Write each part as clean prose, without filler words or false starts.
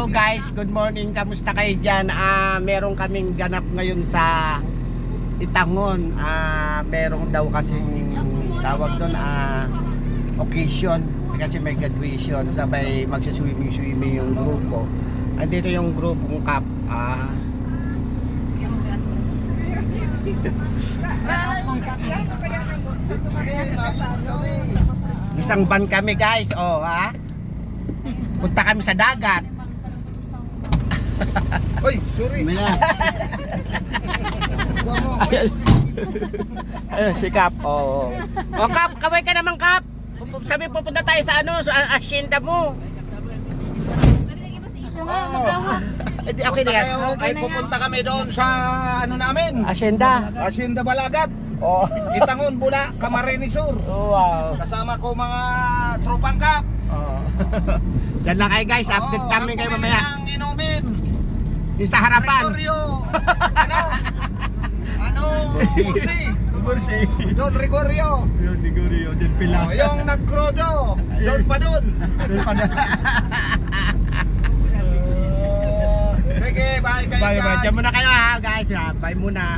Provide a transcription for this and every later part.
Hello guys, good morning. Kamusta kayo dyan? Meron kaming ganap ngayon sa Itangon. Meron daw kasing tawag doon occasion kasi may graduation. Sabay magsaswimming yung grupo. Andito yung grupong CAP. Isang van kami guys. Punta kami sa dagat. Oy, sorry. Si Kap. Kap, kaway ka naman Kap. Sabi pupunta tayo sa sa asyenda mo. Okay na yan. Ay pupunta kami doon sa namin. Asyenda Balagat. Itangon, Bula, Camarines Sur. Wow. Kasama ko mga tropang Kap. Yan lang kayo guys, update kami kayo mamaya. Ang inumin. Yung sa harapan. Gregorio. Bursi. Don Gregorio. Din Yung nagkrodo. Don pa dun. Sige, bye kayo. Bye. Diyan muna kayo guys. Bye muna.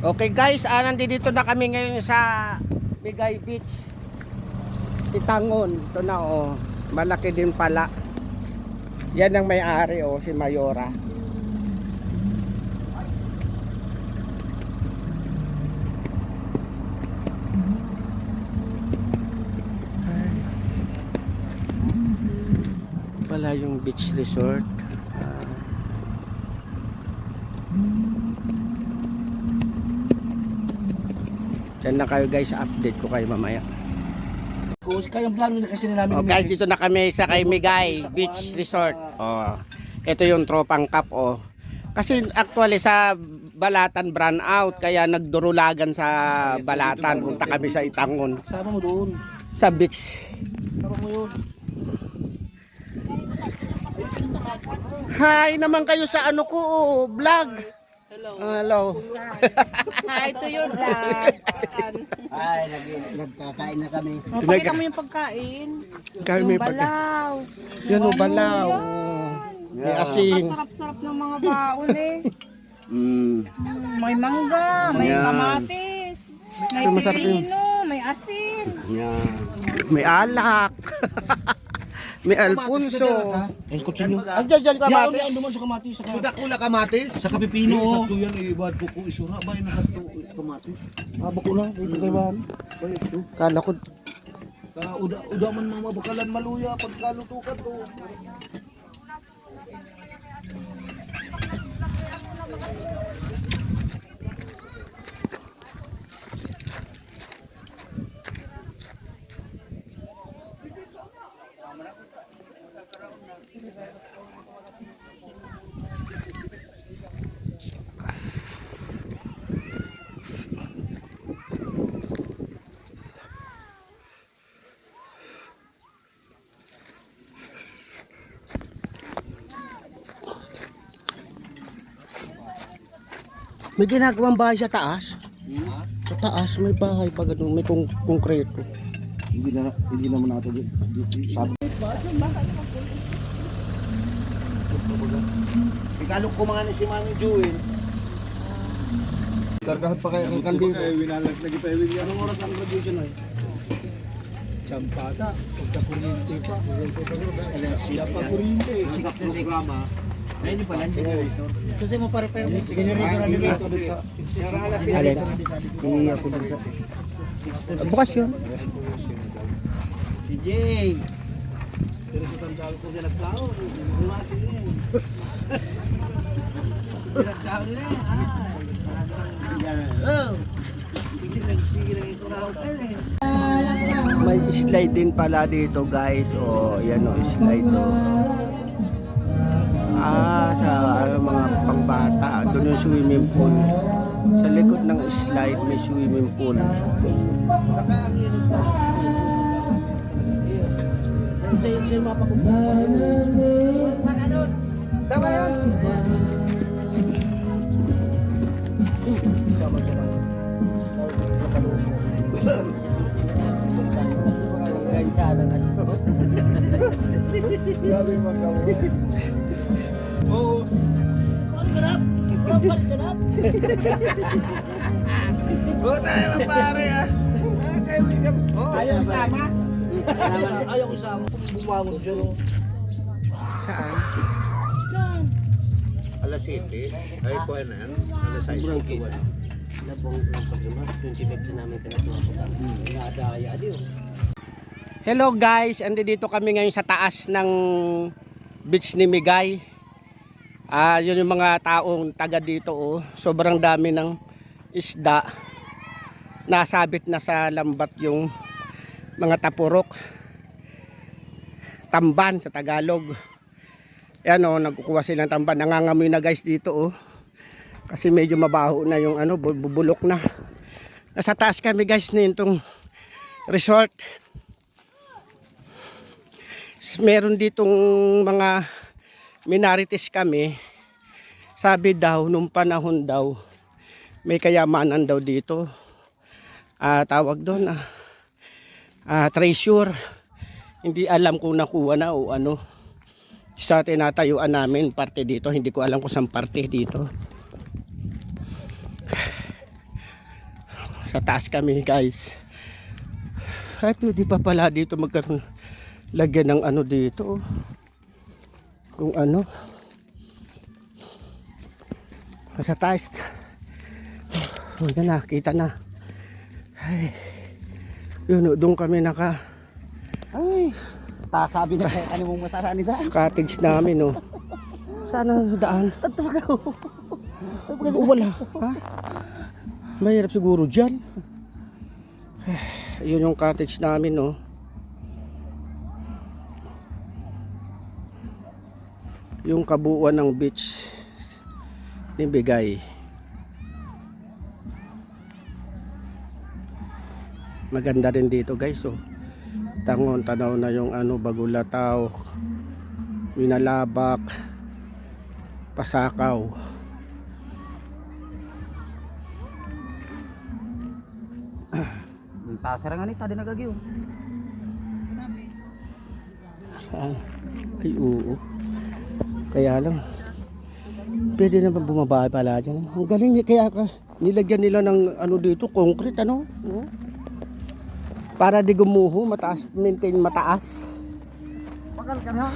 Okay guys, nandito na kami ngayon sa Bigay Beach, Itangon. Ito na malaki din pala. Yan ang may-ari si Mayora. Pala yung beach resort. Diyan na kayo guys, update ko kayo mamaya. Kayang plano na kasi namin. Guys, dito na kami sa kay Migay Beach Resort. Ito yung tropang Kap. Kasi actually sa Balatan brand out, kaya nagdurulagan sa Balatan. Punta kami sa Itangon. Sama mo doon. Sa beach. Sama mo yun. Hi naman kayo sa vlog. Hello. Hi to your vlog. Ay, nagkakain na kami. Pakita mo yung pagkain. Kami may Balaw. Yan balaw. May asin. Sarap-sarap ng mga baon Mm. May mangga, may Yan. kamatis, may Ito, masarap yun. pipino, may asin. Yan. May alak. May Alfonso. Ang kutsilyo. Diyan kamatis. Yan duman sa kamatis. Kula kamatis. Sa kapipino. Sa tuyan ibad ko ko isura ba yung nakato kamatis. Haba ko lang. Ito kay Bahan. Kala ko Uda man mga bakalan maluya pagkaluto ka to. may ginagawang bahay sa taas. Sa taas may bahay pa ganun, may konkreto. Hindi naman nato dito. Ikalok ko mga ni si Mami Jewel. Kargahan pa kayo ang kaldito. Winalag lagi pa yung anong oras ang graduation ay? Champada, pagkakuryente pa. Siya pa kuryente. Sikap na programa. Ayun pala, kasi mo pare-pare mo. Generator nila. Alin? Iya ko dun sa bukas yun. Si Jay. Pero sa tandaan ko siya nagplao. Bumati niya. Nagplao niya. May slide din pala dito guys. Yan slide sa mga pangbata. Doon yung swimming pool. Sa likod ng slide may swimming pool. Tama yan. masyado na. Grabe magkawa. Oo. Pagkarap! Pagkarap! Oo tayo mga pare ah. Kayo may gab. Ayaw sama? Ayaw ko sa bumangon dyan. Saan? Alas 7. Ay po na yan. Alas 6. Hello guys, dito kami ngayon sa taas ng beach ni Migay. Yun yung mga taong taga dito oh. Sobrang dami ng isda. Nasabit na sa lambat yung mga tapurok. Tamban sa Tagalog. Yan oh, nagkukuha silang tamban. Nangangamoy na guys dito oh. Kasi medyo mabaho na yung ano, bubulok na. Nasa taas kami guys nitong resort. Meron ditong mga minorities kami. Sabi daw nung panahon daw may kayamanan daw dito. Tawag doon treasure. Hindi alam kung nakuha na o ano. Sa tinatayuan namin parte dito, hindi ko alam kung saan parte dito. Sa taas kami guys. Ay pwede pa pala dito magkaroon lagyan ng ano dito kung ano sa taas. Yan na, kita na. Ay, yun, doon kami naka Ay, sabi na kayo, ano mong masarani sa cottage namin oh. Sana daan? Wala ha? Mahirap siguro dyan. Yun yung cottage namin oh. Yung kabuuan ng beach ni Bigay. Maganda rin dito guys oh. Tangon tanaw na yung ano, Bagulataw, Winalabak, Pasakaw. Tasara nga ni sa din nagagyo. Saan? Ay oo. Kaya lang pwede naman bumaba pala dyan. Ang galing kaya nilagyan nila ng ano dito, concrete ano. Oh. Para di gumuho, mataas, maintain mataas. Pakal ka na.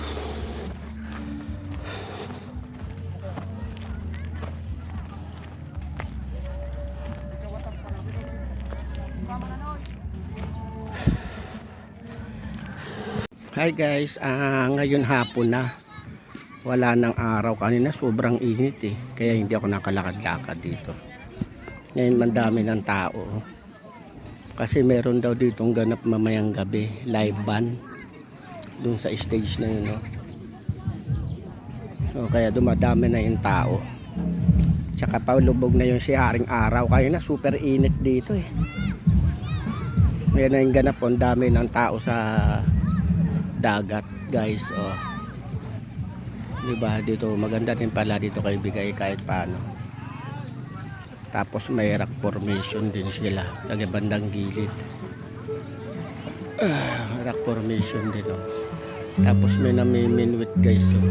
Hi guys, ngayon hapon na. Wala nang araw. Kanina sobrang init eh. Kaya hindi ako nakalakad-lakad dito. Ngayon mandami ng tao. Kasi meron daw ditong ganap mamayang gabi. Live band. Doon sa stage na yun. No? So, kaya dumadami na yung tao. Tsaka paulubog na yung si Haring Araw. Kaya na super init dito eh. Ngayon na yung ganap. Ang dami ng tao sa dagat guys. Oh. Diba dito maganda din pala dito kay Bigay kahit paano. Tapos may rock formation din sila lagi bandang gilid. Rock formation din oh. Tapos may namiminwit guys oh.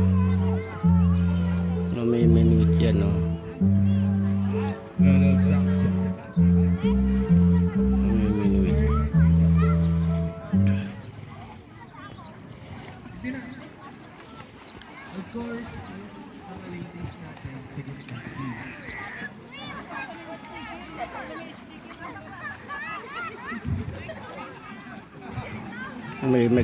Namiminwit yan oh. Namiminwit.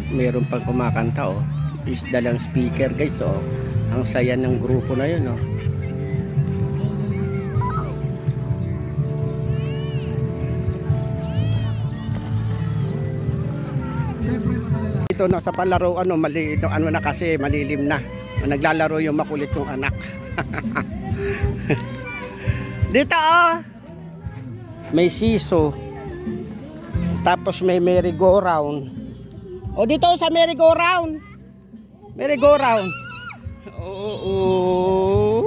Mayroon pang kumakanta oh. Isda lang speaker guys oh. Ang saya ng grupo na yun oh. Ito na sa palaro ano, ano na kasi malilim na. Naglalaro yung makulit kong anak. Dito oh. May siso. Tapos may merry-go-round. O dito sa merry-go-round. Merry-go-round. Oo.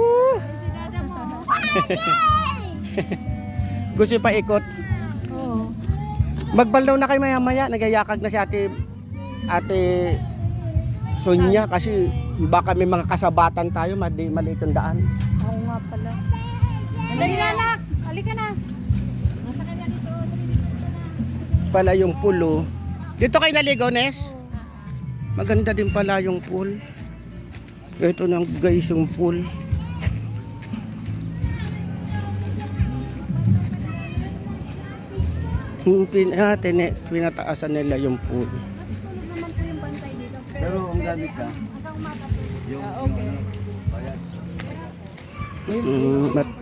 Gusto pa ikot? Oo. Magbalaw na kayo maya-maya. Nagyayakag na si ate Ate Sonia kasi baka may mga kasabatan tayo, maliit yung daan. Oo nga pala. Dali na anak. Halika na. Pala yung pool oh. Dito kayo naligo, Nes? Maganda din pala yung pool. Ito na guys yung pool. Pinataasan nila yung pool. Pero ang gamit ka,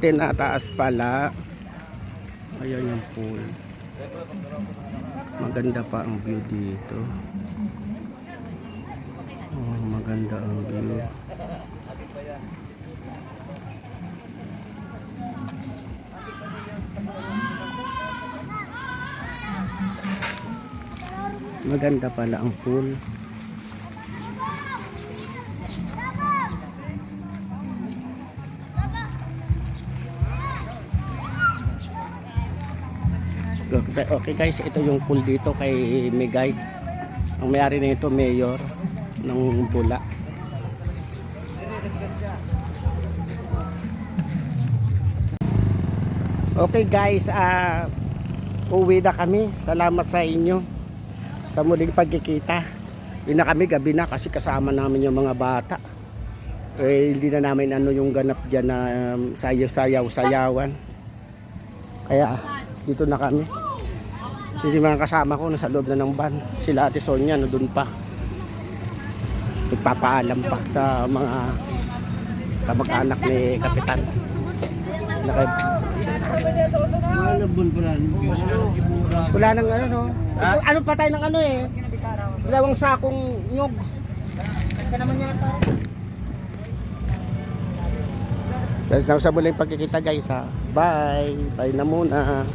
Tinataas pala. Ayan yung pool. Maganda pa ang view dito. Oh, maganda ang view. Maganda pala ang pool. Okay guys, ito yung pool dito kay Migay. Ang may-ari nito, mayor ng Bula. Okay guys, uwi na kami. Salamat sa inyo sa muling pagkikita. Uwi na kami, gabi na kasi kasama namin yung mga bata. Hindi na namin ano yung ganap dyan na sayaw-sayaw-sayawan. Kaya dito na kami. Yung mga kasama ko nasa loob na ng van. Sila Ate Sonia no doon pa. Nagpapaalam pa sa mga kamag-anak ni Kapitan. malabon pala. Wala nang ano no. Ano pa tayo ng ano eh. Dalawang sakong nyog. Kasi naman yan pare. Guys, sa muling pagkikita guys ha. Bye. Bye na muna.